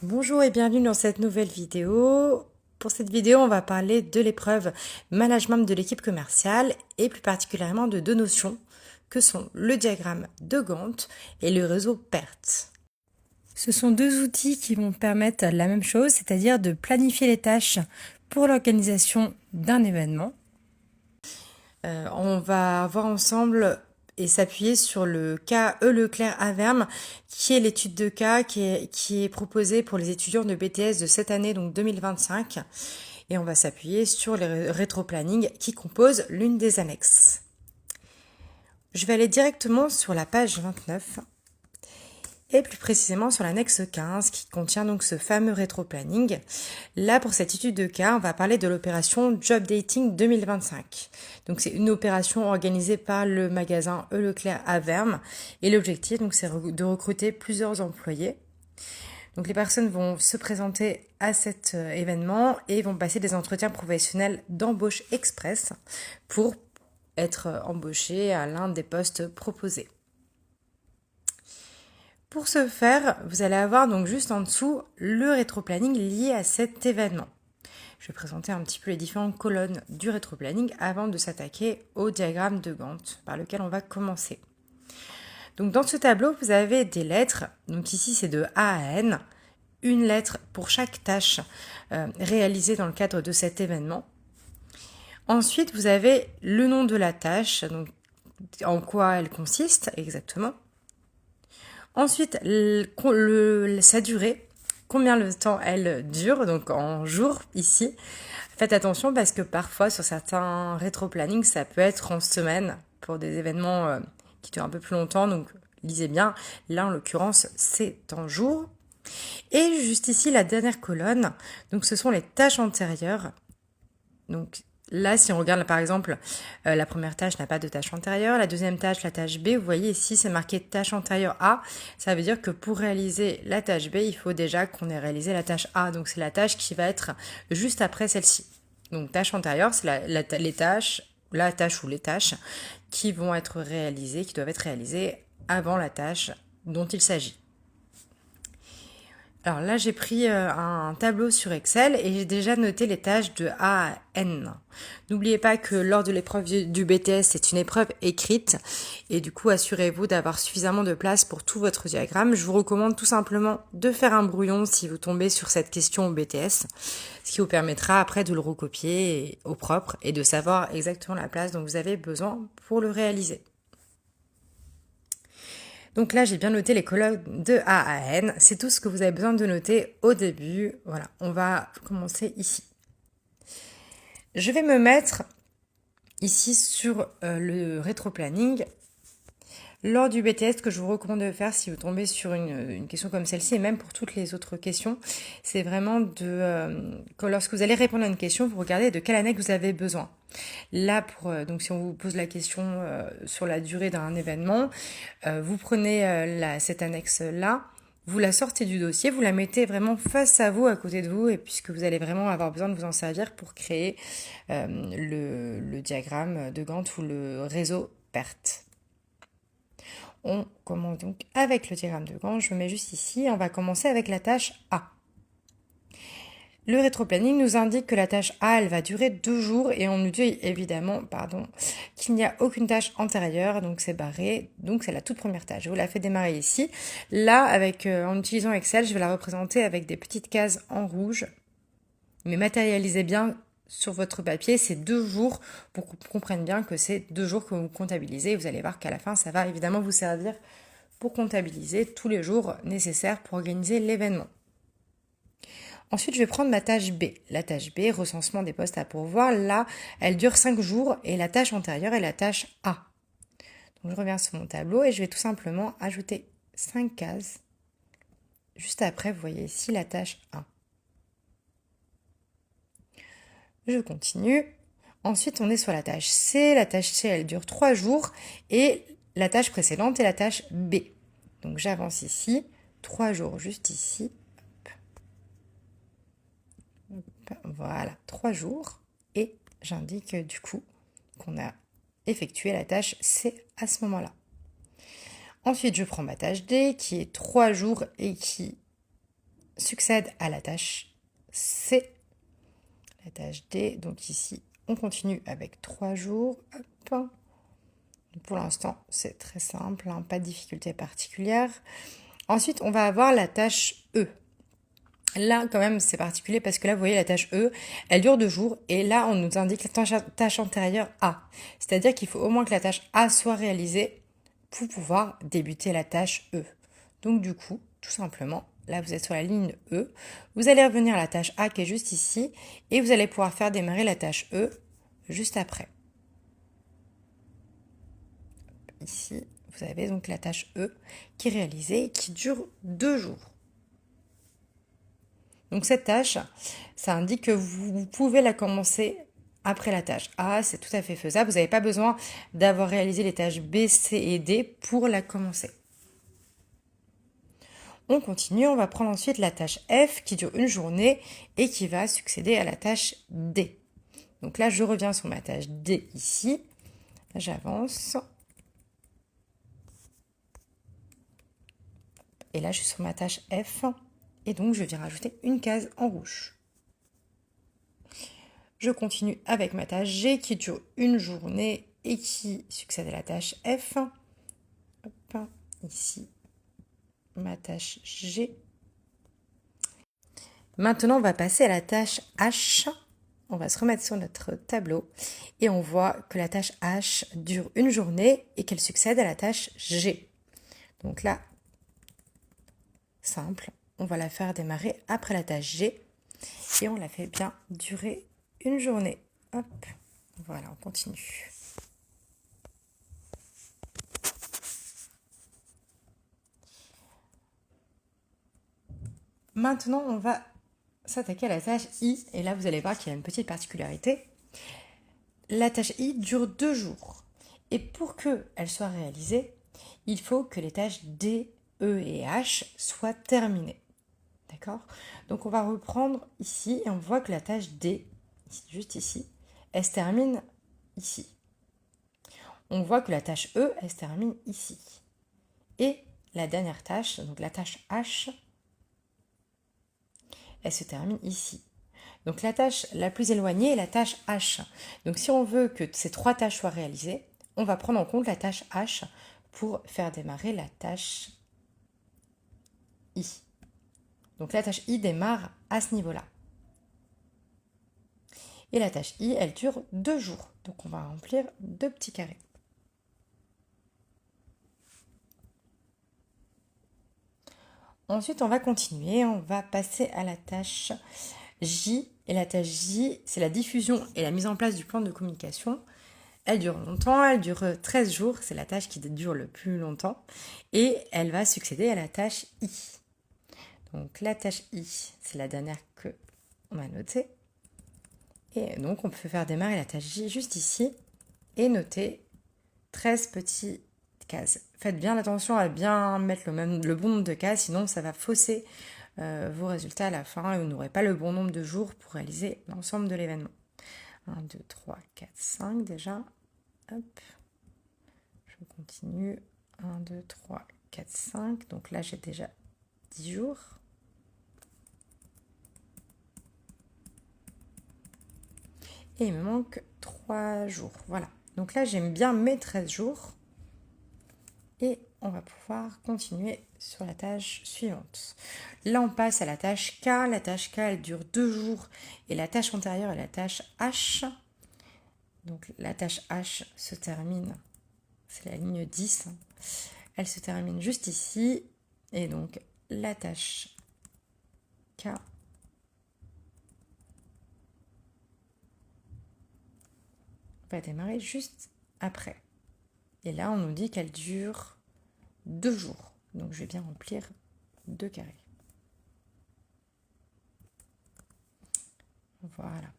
Bonjour et bienvenue dans cette nouvelle vidéo. Pour cette vidéo, on va parler de l'épreuve management de l'équipe commerciale et plus particulièrement de deux notions que sont le diagramme de Gantt et le réseau PERT. Ce sont deux outils qui vont permettre la même chose, c'est-à-dire de planifier les tâches pour l'organisation d'un événement. On va voir ensemble et s'appuyer sur le cas E. Leclerc-Averme, qui est l'étude de cas qui est proposée pour les étudiants de BTS de cette année, donc 2025. Et on va s'appuyer sur les rétroplanning qui composent l'une des annexes. Je vais aller directement sur la page 29 et plus précisément sur l'annexe 15 qui contient donc ce fameux rétroplanning. Là, pour cette étude de cas, on va parler de l'opération Job Dating 2025. Donc c'est une opération organisée par le magasin E. Leclerc à Verme et l'objectif donc c'est de recruter plusieurs employés. Donc les personnes vont se présenter à cet événement et vont passer des entretiens professionnels d'embauche express pour être embauchées à l'un des postes proposés. Pour ce faire, vous allez avoir donc juste en dessous le rétroplanning lié à cet événement. Je vais présenter un petit peu les différentes colonnes du rétroplanning avant de s'attaquer au diagramme de Gantt par lequel on va commencer. Donc dans ce tableau, vous avez des lettres. Donc ici, c'est de A à N. Une lettre pour chaque tâche réalisée dans le cadre de cet événement. Ensuite, vous avez le nom de la tâche, donc en quoi elle consiste exactement. Ensuite, sa durée, combien de temps elle dure, donc en jours ici. Faites attention parce que parfois sur certains rétroplanning, ça peut être en semaine pour des événements qui durent un peu plus longtemps, donc lisez bien. Là, en l'occurrence, c'est en jours. Et juste ici, la dernière colonne, donc ce sont les tâches antérieures. Donc là, si on regarde par exemple, la première tâche n'a pas de tâche antérieure, la deuxième tâche, la tâche B, vous voyez ici c'est marqué tâche antérieure A, ça veut dire que pour réaliser la tâche B, il faut déjà qu'on ait réalisé la tâche A, donc c'est la tâche qui va être juste après celle-ci. Donc tâche antérieure, c'est la tâche ou les tâches qui vont être réalisées, qui doivent être réalisées avant la tâche dont il s'agit. Alors là, j'ai pris un tableau sur Excel et j'ai déjà noté les tâches de A à N. N'oubliez pas que lors de l'épreuve du BTS, c'est une épreuve écrite et du coup, assurez-vous d'avoir suffisamment de place pour tout votre diagramme. Je vous recommande tout simplement de faire un brouillon si vous tombez sur cette question au BTS, ce qui vous permettra après de le recopier au propre et de savoir exactement la place dont vous avez besoin pour le réaliser. Donc là, j'ai bien noté les colonnes de A à N. C'est tout ce que vous avez besoin de noter au début. Voilà, on va commencer ici. Je vais me mettre ici sur le rétroplanning. Lors du BTS, ce que je vous recommande de faire si vous tombez sur une question comme celle-ci, et même pour toutes les autres questions, c'est vraiment que lorsque vous allez répondre à une question, vous regardez de quelle annexe vous avez besoin. Là, donc si on vous pose la question sur la durée d'un événement, vous prenez cette annexe-là, vous la sortez du dossier, vous la mettez vraiment face à vous, à côté de vous, et puisque vous allez vraiment avoir besoin de vous en servir pour créer le diagramme de Gantt ou le réseau PERT. On commence donc avec le diagramme de Gantt. Je mets juste ici. On va commencer avec la tâche A. Le rétroplanning nous indique que la tâche A, elle va durer 2 jours et on nous dit évidemment, qu'il n'y a aucune tâche antérieure, donc c'est barré, donc c'est la toute première tâche. Je vous la fais démarrer ici. Là, en utilisant Excel, je vais la représenter avec des petites cases en rouge, mais matérialisez bien sur votre papier, c'est 2 jours pour qu'on comprenne bien que c'est 2 jours que vous comptabilisez. Vous allez voir qu'à la fin, ça va évidemment vous servir pour comptabiliser tous les jours nécessaires pour organiser l'événement. Ensuite, je vais prendre ma tâche B. La tâche B, recensement des postes à pourvoir. Là, elle dure 5 jours et la tâche antérieure est la tâche A. Donc, je reviens sur mon tableau et je vais tout simplement ajouter 5 cases. Juste après, vous voyez ici la tâche A. Je continue. Ensuite, on est sur la tâche C. La tâche C, elle dure 3 jours et la tâche précédente est la tâche B. Donc, j'avance ici. 3 jours juste ici. Voilà, 3 jours. Et j'indique du coup qu'on a effectué la tâche C à ce moment-là. Ensuite, je prends ma tâche D qui est 3 jours et qui succède à la tâche C, la tâche D. Donc ici, on continue avec 3 jours. Hop. Pour l'instant, c'est très simple, hein, pas de difficulté particulière. Ensuite, on va avoir la tâche E. Là, quand même, c'est particulier parce que là, vous voyez, la tâche E, elle dure 2 jours. Et là, on nous indique la tâche antérieure A. C'est-à-dire qu'il faut au moins que la tâche A soit réalisée pour pouvoir débuter la tâche E. Donc du coup, tout simplement, là, vous êtes sur la ligne E. Vous allez revenir à la tâche A qui est juste ici. Et vous allez pouvoir faire démarrer la tâche E juste après. Ici, vous avez donc la tâche E qui est réalisée et qui dure 2 jours. Donc cette tâche, ça indique que vous pouvez la commencer après la tâche A, c'est tout à fait faisable. Vous n'avez pas besoin d'avoir réalisé les tâches B, C et D pour la commencer. On continue, on va prendre ensuite la tâche F qui dure 1 journée et qui va succéder à la tâche D. Donc là, je reviens sur ma tâche D ici. J'avance. Et là, je suis sur ma tâche F. Et donc, je viens rajouter une case en rouge. Je continue avec ma tâche G qui dure 1 journée et qui succède à la tâche F. Hop, ici, ma tâche G. Maintenant, on va passer à la tâche H. On va se remettre sur notre tableau et on voit que la tâche H dure 1 journée et qu'elle succède à la tâche G. Donc là, simple, on va la faire démarrer après la tâche G et on la fait bien durer 1 journée. Hop, voilà, on continue. Maintenant, on va s'attaquer à la tâche I et là, vous allez voir qu'il y a une petite particularité. La tâche I dure 2 jours et pour qu'elle soit réalisée, il faut que les tâches D, E et H soient terminées. D'accord? Donc on va reprendre ici et on voit que la tâche D, juste ici, elle se termine ici. On voit que la tâche E, elle se termine ici. Et la dernière tâche, donc la tâche H, elle se termine ici. Donc la tâche la plus éloignée est la tâche H. Donc si on veut que ces 3 tâches soient réalisées, on va prendre en compte la tâche H pour faire démarrer la tâche I. Donc la tâche I démarre à ce niveau-là. Et la tâche I, elle dure 2 jours. Donc on va remplir 2 petits carrés. Ensuite, on va continuer. On va passer à la tâche J. Et la tâche J, c'est la diffusion et la mise en place du plan de communication. Elle dure longtemps, elle dure 13 jours. C'est la tâche qui dure le plus longtemps. Et elle va succéder à la tâche I. Donc la tâche I, c'est la dernière que on va noter. Et donc on peut faire démarrer la tâche J juste ici et noter 13 petites cases. Faites bien attention à bien mettre le bon nombre de cases, sinon ça va fausser vos résultats à la fin et vous n'aurez pas le bon nombre de jours pour réaliser l'ensemble de l'événement. 1, 2, 3, 4, 5 déjà. Hop. Je continue. 1, 2, 3, 4, 5. Donc là j'ai déjà 10 jours. Et il me manque 3 jours. Voilà. Donc là, j'aime bien mes 13 jours. Et on va pouvoir continuer sur la tâche suivante. Là, on passe à la tâche K. La tâche K, elle dure 2 jours. Et la tâche antérieure est la tâche H. Donc la tâche H se termine, c'est la ligne 10. Elle se termine juste ici. Et donc la tâche K va démarrer juste après. Et là, on nous dit qu'elle dure 2 jours. Donc, je vais bien remplir 2 carrés. Voilà.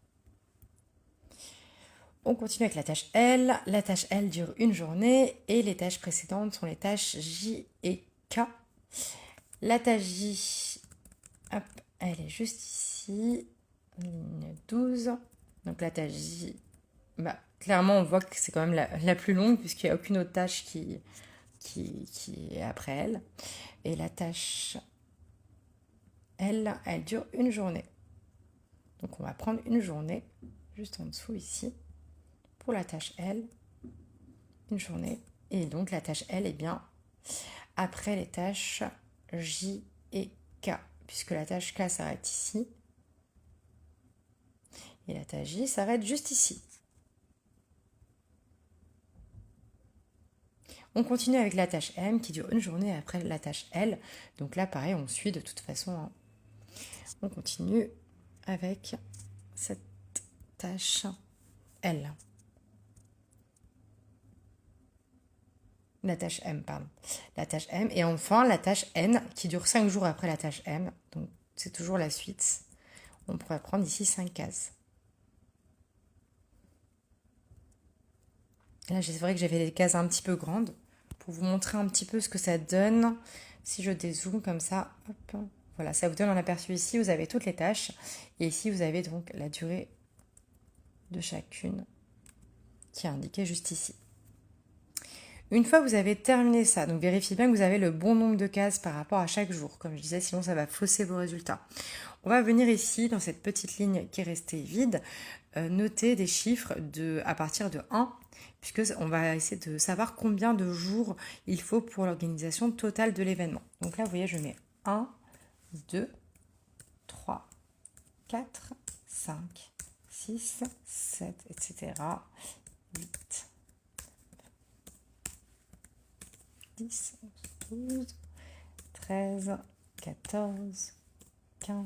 On continue avec la tâche L. La tâche L dure 1 journée et les tâches précédentes sont les tâches J et K. La tâche J, hop, elle est juste ici, ligne 12. Donc, la tâche J, clairement, on voit que c'est quand même la plus longue puisqu'il n'y a aucune autre tâche qui est après elle. Et la tâche L, elle dure une journée. Donc on va prendre une journée, juste en dessous ici, pour la tâche L, une journée. Et donc la tâche L est bien après les tâches J et K, puisque la tâche K s'arrête ici. Et la tâche J s'arrête juste ici. On continue avec la tâche M qui dure une journée après la tâche L. Donc là, pareil, on suit de toute façon. Hein. On continue avec cette tâche L. La tâche M, pardon. La tâche M. Et enfin, la tâche N qui dure 5 jours après la tâche M. Donc, c'est toujours la suite. On pourrait prendre ici 5 cases. Là, c'est vrai que j'avais des cases un petit peu grandes pour vous montrer un petit peu ce que ça donne. Si je dézoome comme ça, hop, voilà, ça vous donne un aperçu ici. Vous avez toutes les tâches. Et ici, vous avez donc la durée de chacune qui est indiquée juste ici. Une fois que vous avez terminé ça, donc vérifiez bien que vous avez le bon nombre de cases par rapport à chaque jour. Comme je disais, sinon ça va fausser vos résultats. On va venir ici, dans cette petite ligne qui est restée vide, noter des chiffres à partir de 1, puisque on va essayer de savoir combien de jours il faut pour l'organisation totale de l'événement. Donc là, vous voyez, je mets 1, 2, 3, 4, 5, 6, 7, etc. 8, 10, 12, 13, 14, 15,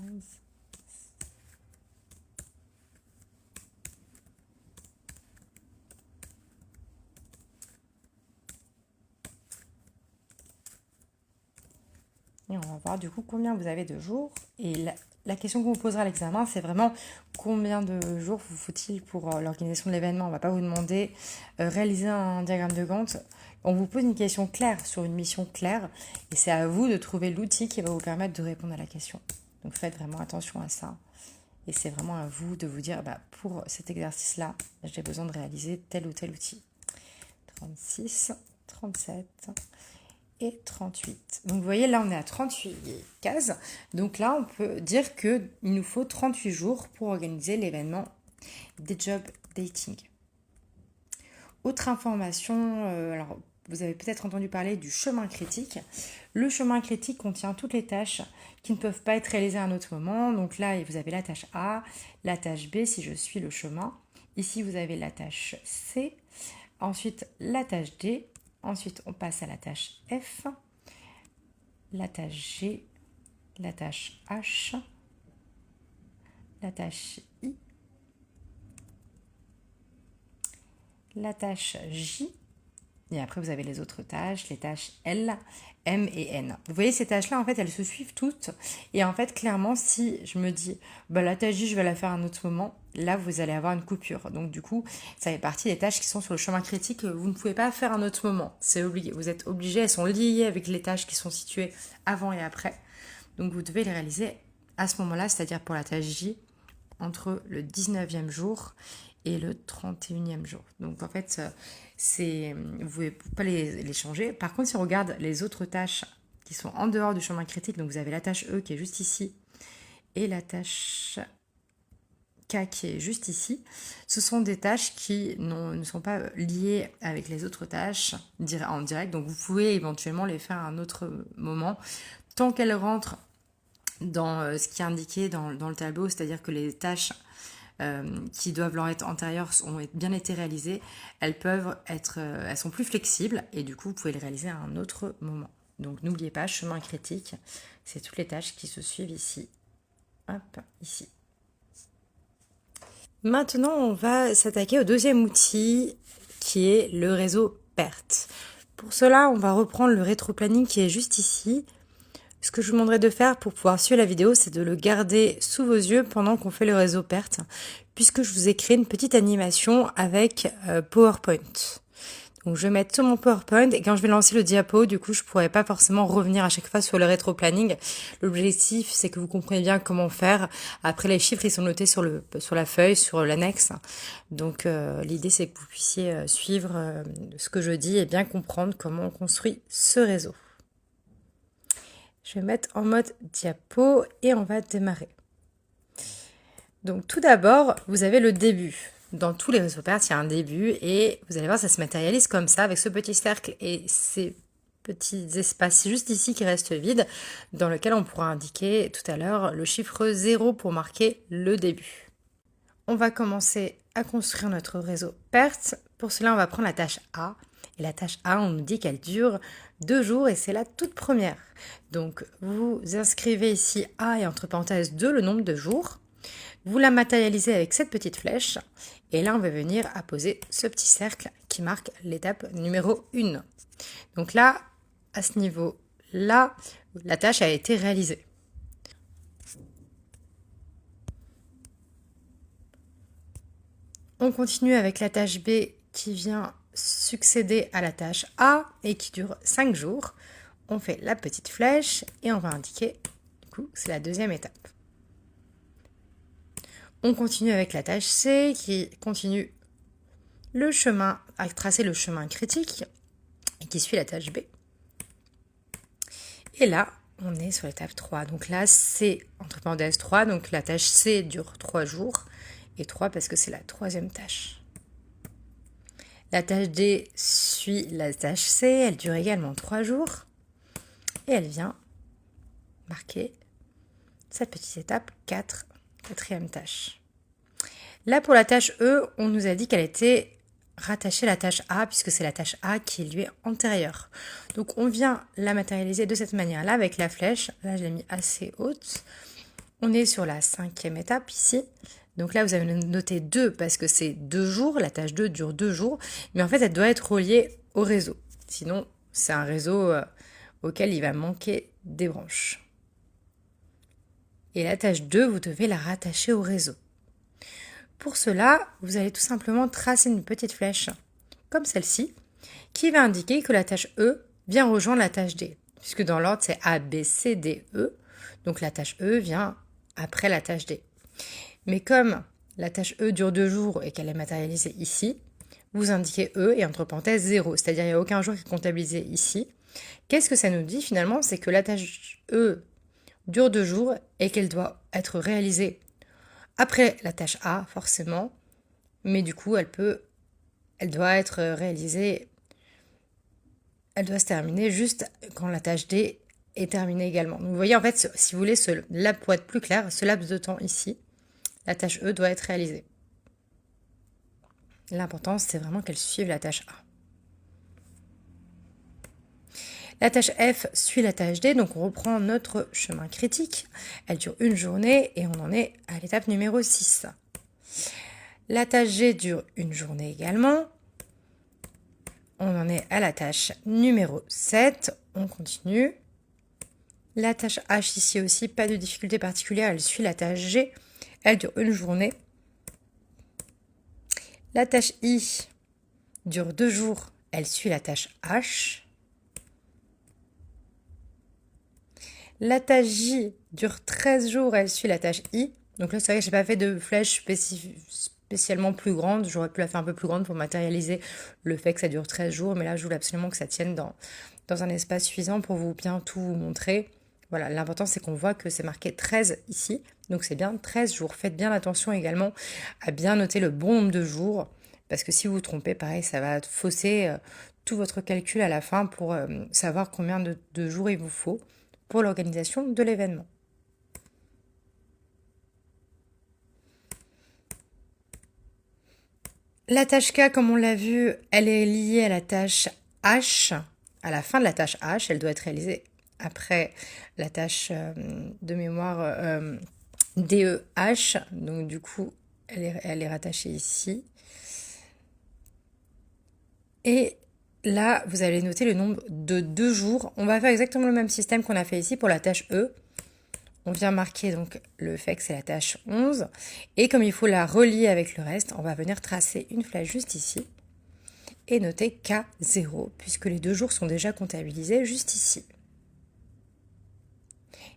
et on va voir du coup combien vous avez de jours. Et la question qu'on vous posera à l'examen, c'est vraiment combien de jours vous faut-il pour l'organisation de l'événement. On ne va pas vous demander réaliser un diagramme de Gantt. On vous pose une question claire sur une mission claire et c'est à vous de trouver l'outil qui va vous permettre de répondre à la question. Donc faites vraiment attention à ça. Et c'est vraiment à vous de vous dire, pour cet exercice-là, j'ai besoin de réaliser tel ou tel outil. 36, 37 et 38. Donc vous voyez, là on est à 38 cases. Donc là, on peut dire qu'il nous faut 38 jours pour organiser l'événement des job dating. Autre information, alors vous avez peut-être entendu parler du chemin critique. Le chemin critique contient toutes les tâches qui ne peuvent pas être réalisées à un autre moment. Donc là, vous avez la tâche A, la tâche B si je suis le chemin. Ici, vous avez la tâche C. Ensuite, la tâche D. Ensuite, on passe à la tâche F, la tâche G, la tâche H, la tâche I, la tâche J, et après vous avez les autres tâches, les tâches L, M et N. Vous voyez, ces tâches-là, en fait, elles se suivent toutes. Et en fait, clairement, si je me dis, la tâche J, je vais la faire à un autre moment, là, vous allez avoir une coupure. Donc, du coup, ça fait partie des tâches qui sont sur le chemin critique que vous ne pouvez pas faire à un autre moment. C'est obligé. Vous êtes obligé, elles sont liées avec les tâches qui sont situées avant et après. Donc, vous devez les réaliser à ce moment-là, c'est-à-dire pour la tâche J, entre le 19e jour et le 31e jour. Donc en fait, vous ne pouvez pas les changer. Par contre, si on regarde les autres tâches qui sont en dehors du chemin critique, donc vous avez la tâche E qui est juste ici et la tâche K qui est juste ici, ce sont des tâches qui ne sont pas liées avec les autres tâches en direct. Donc vous pouvez éventuellement les faire à un autre moment, tant qu'elles rentrent dans ce qui est indiqué dans le tableau, c'est-à-dire que les tâches qui doivent leur être antérieures ont bien été réalisées, elles sont plus flexibles et du coup vous pouvez les réaliser à un autre moment. Donc n'oubliez pas, chemin critique, c'est toutes les tâches qui se suivent ici. Hop, ici. Maintenant, on va s'attaquer au deuxième outil qui est le réseau PERT. Pour cela, on va reprendre le rétro-planning qui est juste ici. Ce que je vous demanderai de faire pour pouvoir suivre la vidéo, c'est de le garder sous vos yeux pendant qu'on fait le réseau PERT, puisque je vous ai créé une petite animation avec PowerPoint. Donc je vais mettre sur mon PowerPoint et quand je vais lancer le diapo, du coup je pourrai pas forcément revenir à chaque fois sur le rétro-planning. L'objectif c'est que vous compreniez bien comment faire. Après les chiffres ils sont notés sur la feuille, sur l'annexe. Donc l'idée c'est que vous puissiez suivre ce que je dis et bien comprendre comment on construit ce réseau. Je vais mettre en mode diapo et on va démarrer. Donc tout d'abord, vous avez le début. Dans tous les réseaux pertes, il y a un début et vous allez voir, ça se matérialise comme ça avec ce petit cercle et ces petits espaces juste ici qui restent vides dans lequel on pourra indiquer tout à l'heure le chiffre 0 pour marquer le début. On va commencer à construire notre réseau pertes. Pour cela, on va prendre la tâche A. Et la tâche A, on nous dit qu'elle dure 2 jours et c'est la toute première. Donc, vous inscrivez ici A et entre parenthèses 2 le nombre de jours. Vous la matérialisez avec cette petite flèche. Et là, on va venir apposer ce petit cercle qui marque l'étape numéro 1. Donc là, à ce niveau-là, la tâche a été réalisée. On continue avec la tâche B qui vient succéder à la tâche A et qui dure 5 jours. On fait la petite flèche et on va indiquer, du coup, c'est la deuxième étape. On continue avec la tâche C qui continue le chemin, à tracer le chemin critique et qui suit la tâche B. Et là, on est sur l'étape 3. Donc là, c'est entre parenthèses 3. Donc la tâche C dure 3 jours. Et 3 parce que c'est la troisième tâche. La tâche D suit la tâche C. Elle dure également 3 jours. Et elle vient marquer cette petite étape 4, quatrième tâche. Là, pour la tâche E, on nous a dit qu'elle était rattachée à la tâche A, puisque c'est la tâche A qui lui est antérieure. Donc, on vient la matérialiser de cette manière-là, avec la flèche. Là, je l'ai mis assez haute. On est sur la 5e étape, ici. Donc là, vous avez noté 2, parce que c'est 2 jours. La tâche 2 dure 2 jours. Mais en fait, elle doit être reliée au réseau. Sinon, c'est un réseau auquel il va manquer des branches. Et la tâche 2, vous devez la rattacher au réseau. Pour cela, vous allez tout simplement tracer une petite flèche, comme celle-ci, qui va indiquer que la tâche E vient rejoindre la tâche D. Puisque dans l'ordre, c'est A, B, C, D, E. Donc la tâche E vient après la tâche D. Mais comme la tâche E dure 2 jours et qu'elle est matérialisée ici, vous indiquez E et entre parenthèses 0. C'est-à-dire qu'il n'y a aucun jour qui est comptabilisé ici. Qu'est-ce que ça nous dit finalement? C'est que la tâche E dure 2 jours et qu'elle doit être réalisée après la tâche A, forcément, mais du coup, elle doit être réalisée, elle doit se terminer juste quand la tâche D est terminée également. Donc, vous voyez, en fait, si vous voulez, là, pour être plus clair, ce laps de temps ici, la tâche E doit être réalisée. L'important, c'est vraiment qu'elle suive la tâche A. La tâche F suit la tâche D, donc on reprend notre chemin critique. Elle dure 1 journée et on en est à l'étape numéro 6. La tâche G dure 1 journée également. On en est à la tâche numéro 7. On continue. La tâche H ici aussi, pas de difficulté particulière, elle suit la tâche G. Elle dure 1 journée. La tâche I dure 2 jours, elle suit la tâche H. La tâche J dure 13 jours, elle suit la tâche I. Donc là, c'est vrai que je n'ai pas fait de flèche spécialement plus grande. J'aurais pu la faire un peu plus grande pour matérialiser le fait que ça dure 13 jours. Mais là, je voulais absolument que ça tienne dans un espace suffisant pour vous bien tout vous montrer. Voilà, l'important, c'est qu'on voit que c'est marqué 13 ici. Donc c'est bien 13 jours. Faites bien attention également à bien noter le bon nombre de jours. Parce que si vous vous trompez, pareil, ça va fausser tout votre calcul à la fin pour savoir combien de jours il vous faut pour l'organisation de l'événement. La tâche K, comme on l'a vu, elle est liée à la tâche H. À la fin de la tâche H, elle doit être réalisée après la tâche de mémoire DEH. Donc du coup, elle est rattachée ici. Et là, vous allez noter le nombre de 2 jours. On va faire exactement le même système qu'on a fait ici pour la tâche E. On vient marquer donc le fait que c'est la tâche 11. Et comme il faut la relier avec le reste, on va venir tracer une flèche juste ici et noter K0, puisque les 2 jours sont déjà comptabilisés juste ici.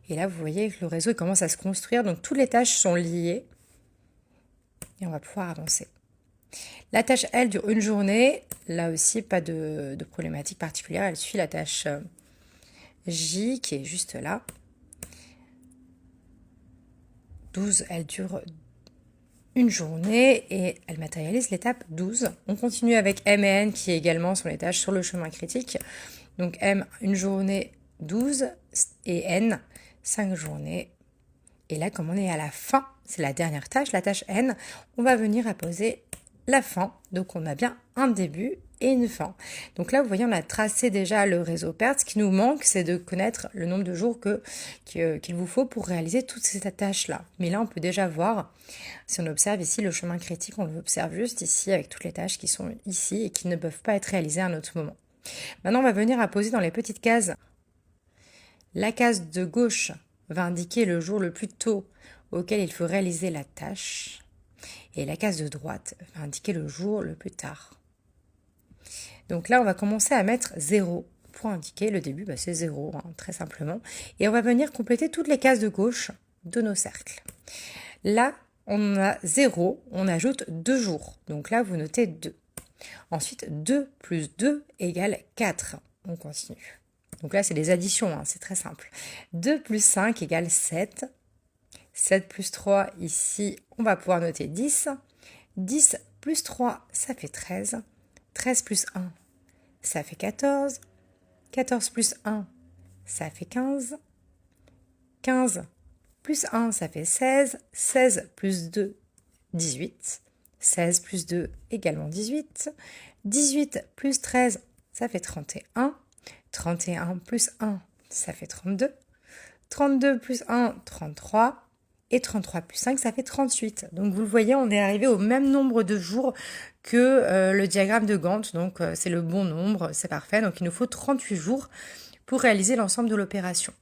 Et là, vous voyez que le réseau commence à se construire, donc toutes les tâches sont liées. Et on va pouvoir avancer. La tâche L dure 1 journée. Là aussi, pas de problématique particulière. Elle suit la tâche J qui est juste là. 12, elle dure une journée et elle matérialise l'étape 12. On continue avec M et N qui également sont les tâches sur le chemin critique. Donc M, une journée 12 et N, 5 journées. Et là, comme on est à la fin, c'est la dernière tâche, la tâche N, on va venir apposer la fin. Donc on a bien un début et une fin. Donc là, vous voyez, on a tracé déjà le réseau PERT. Ce qui nous manque, c'est de connaître le nombre de jours qu'il vous faut pour réaliser toutes ces tâches-là. Mais là, on peut déjà voir, si on observe ici le chemin critique, on l'observe juste ici avec toutes les tâches qui sont ici et qui ne peuvent pas être réalisées à un autre moment. Maintenant, on va venir apposer dans les petites cases. La case de gauche va indiquer le jour le plus tôt auquel il faut réaliser la tâche. Et la case de droite va indiquer le jour le plus tard. Donc là, on va commencer à mettre 0 pour indiquer le début, c'est 0, très simplement. Et on va venir compléter toutes les cases de gauche de nos cercles. Là, on a 0, on ajoute 2 jours. Donc là, vous notez 2. Ensuite, 2 plus 2 égale 4. On continue. Donc là, c'est des additions, c'est très simple. 2 plus 5 égale 7. 7 plus 3, ici, on va pouvoir noter 10. 10 plus 3, ça fait 13. 13 plus 1, ça fait 14. 14 plus 1, ça fait 15. 15 plus 1, ça fait 16. 16 plus 2, 18. 16 plus 2, également 18. 18 plus 13, ça fait 31. 31 plus 1, ça fait 32. 32 plus 1, 33. Et 33 plus 5, ça fait 38. Donc vous le voyez, on est arrivé au même nombre de jours que le diagramme de Gantt. Donc c'est le bon nombre, c'est parfait. Donc il nous faut 38 jours pour réaliser l'ensemble de l'opération.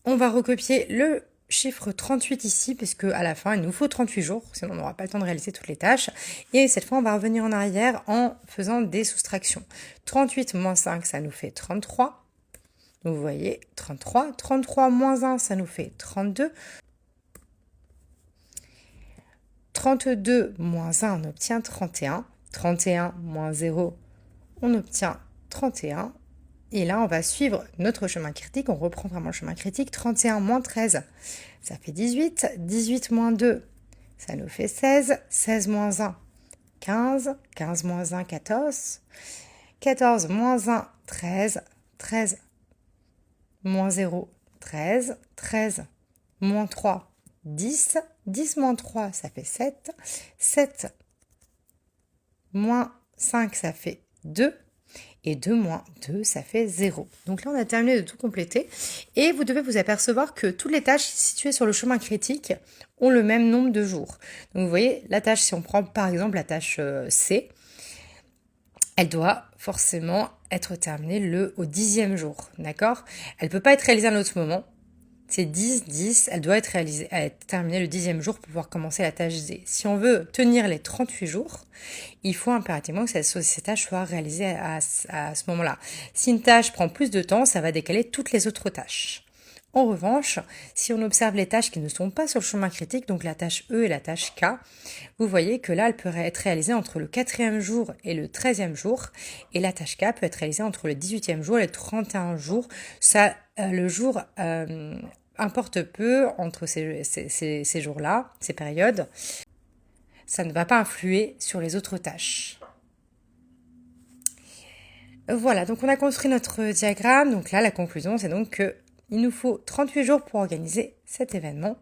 On va recopier le chiffre 38 ici, puisque à la fin, il nous faut 38 jours, sinon on n'aura pas le temps de réaliser toutes les tâches. Et cette fois, on va revenir en arrière en faisant des soustractions. 38 moins 5, ça nous fait 33. Donc vous voyez, 33. 33 moins 1, ça nous fait 32. 32 moins 1, on obtient 31. 31 moins 0, on obtient 31. Et là, on va suivre notre chemin critique. On reprend vraiment le chemin critique. 31 moins 13, ça fait 18. 18 moins 2, ça nous fait 16. 16 moins 1, 15. 15 moins 1, 14. 14 moins 1, 13. 13 moins 0, 13. 13 moins 3, 10. 10 moins 3, ça fait 7. 7 moins 5, ça fait 2. Et 2 moins 2, ça fait 0. Donc là, on a terminé de tout compléter. Et vous devez vous apercevoir que toutes les tâches situées sur le chemin critique ont le même nombre de jours. Donc vous voyez, la tâche, si on prend par exemple la tâche C, elle doit forcément être terminée au 10e jour. D'accord ? Elle ne peut pas être réalisée à un autre moment. C'est 10, 10, elle doit être terminée le 10e jour pour pouvoir commencer la tâche D. Si on veut tenir les 38 jours, il faut impérativement que cette tâche soit réalisée à ce moment-là. Si une tâche prend plus de temps, ça va décaler toutes les autres tâches. En revanche, si on observe les tâches qui ne sont pas sur le chemin critique, donc la tâche E et la tâche K, vous voyez que là, elle peut être réalisée entre le 4e jour et le 13e jour, et la tâche K peut être réalisée entre le 18e jour et le 31 jours. Ça, le jour importe peu entre ces jours-là, ces périodes. Ça ne va pas influer sur les autres tâches. Voilà, donc on a construit notre diagramme. Donc là, la conclusion, c'est donc que il nous faut 38 jours pour organiser cet événement.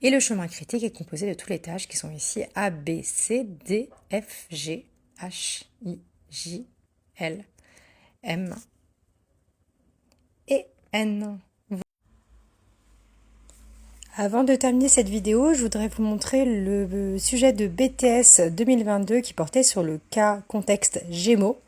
Et le chemin critique est composé de toutes les tâches qui sont ici A, B, C, D, F, G, H, I, J, L, M et N. Avant de terminer cette vidéo, je voudrais vous montrer le sujet de BTS 2022 qui portait sur le cas contexte Gémeaux.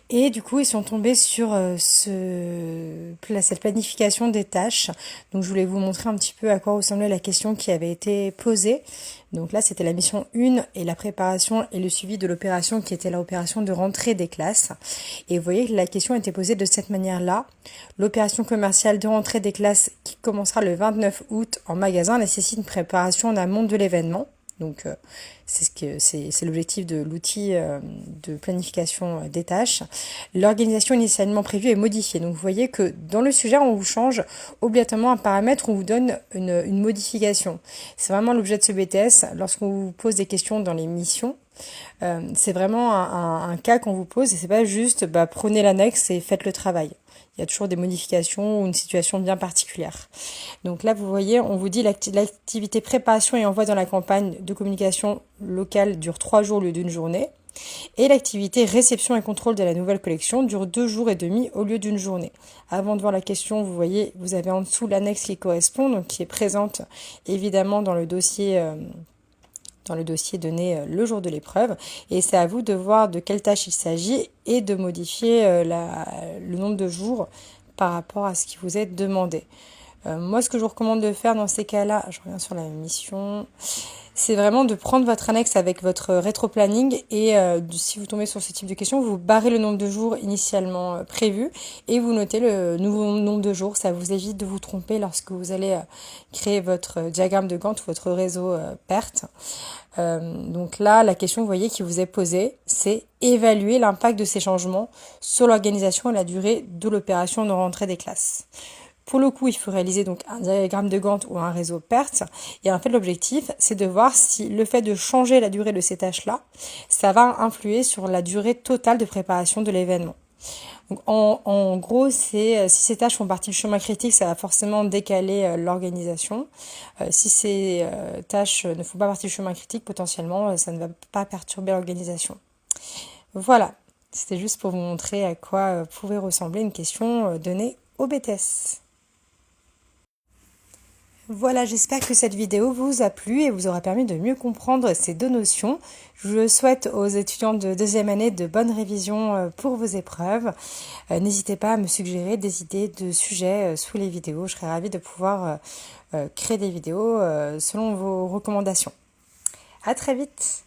Et du coup, ils sont tombés sur cette planification des tâches. Donc, je voulais vous montrer un petit peu à quoi ressemblait la question qui avait été posée. Donc là, c'était la mission 1 et la préparation et le suivi de l'opération qui était l'opération de rentrée des classes. Et vous voyez que la question était posée de cette manière-là. L'opération commerciale de rentrée des classes qui commencera le 29 août en magasin nécessite une préparation en amont de l'événement. Donc, c'est l'objectif de l'outil de planification des tâches. L'organisation initialement prévue est modifiée. Donc, vous voyez que dans le sujet, on vous change obligatoirement un paramètre, on vous donne une modification. C'est vraiment l'objet de ce BTS. Lorsqu'on vous pose des questions dans les missions, c'est vraiment un cas qu'on vous pose et c'est pas juste prenez l'annexe et faites le travail. Il y a toujours des modifications ou une situation bien particulière. Donc là, vous voyez, on vous dit l'activité préparation et envoi dans la campagne de communication locale dure 3 jours au lieu d'une journée. Et l'activité réception et contrôle de la nouvelle collection dure 2 jours et demi au lieu d'une journée. Avant de voir la question, vous voyez, vous avez en dessous l'annexe qui correspond, donc qui est présente évidemment dans le dossier donné le jour de l'épreuve. Et c'est à vous de voir de quelle tâche il s'agit et de modifier le nombre de jours par rapport à ce qui vous est demandé. Moi, ce que je vous recommande de faire dans ces cas-là, je reviens sur la mission, c'est vraiment de prendre votre annexe avec votre rétro-planning et si vous tombez sur ce type de questions, vous barrez le nombre de jours initialement prévu et vous notez le nouveau nombre de jours. Ça vous évite de vous tromper lorsque vous allez créer votre diagramme de Gantt ou votre réseau perte. Donc là, la question, vous voyez, qui vous est posée, c'est évaluer l'impact de ces changements sur l'organisation et la durée de l'opération de rentrée des classes. Pour le coup, il faut réaliser donc un diagramme de Gantt ou un réseau perte. Et en fait, l'objectif, c'est de voir si le fait de changer la durée de ces tâches-là, ça va influer sur la durée totale de préparation de l'événement. Donc, en gros, si ces tâches font partie du chemin critique, ça va forcément décaler l'organisation. Si ces tâches ne font pas partie du chemin critique, potentiellement, ça ne va pas perturber l'organisation. Voilà, c'était juste pour vous montrer à quoi pouvait ressembler une question donnée au BTS. Voilà, j'espère que cette vidéo vous a plu et vous aura permis de mieux comprendre ces deux notions. Je souhaite aux étudiants de deuxième année de bonnes révisions pour vos épreuves. N'hésitez pas à me suggérer des idées de sujets sous les vidéos. Je serai ravie de pouvoir créer des vidéos selon vos recommandations. À très vite!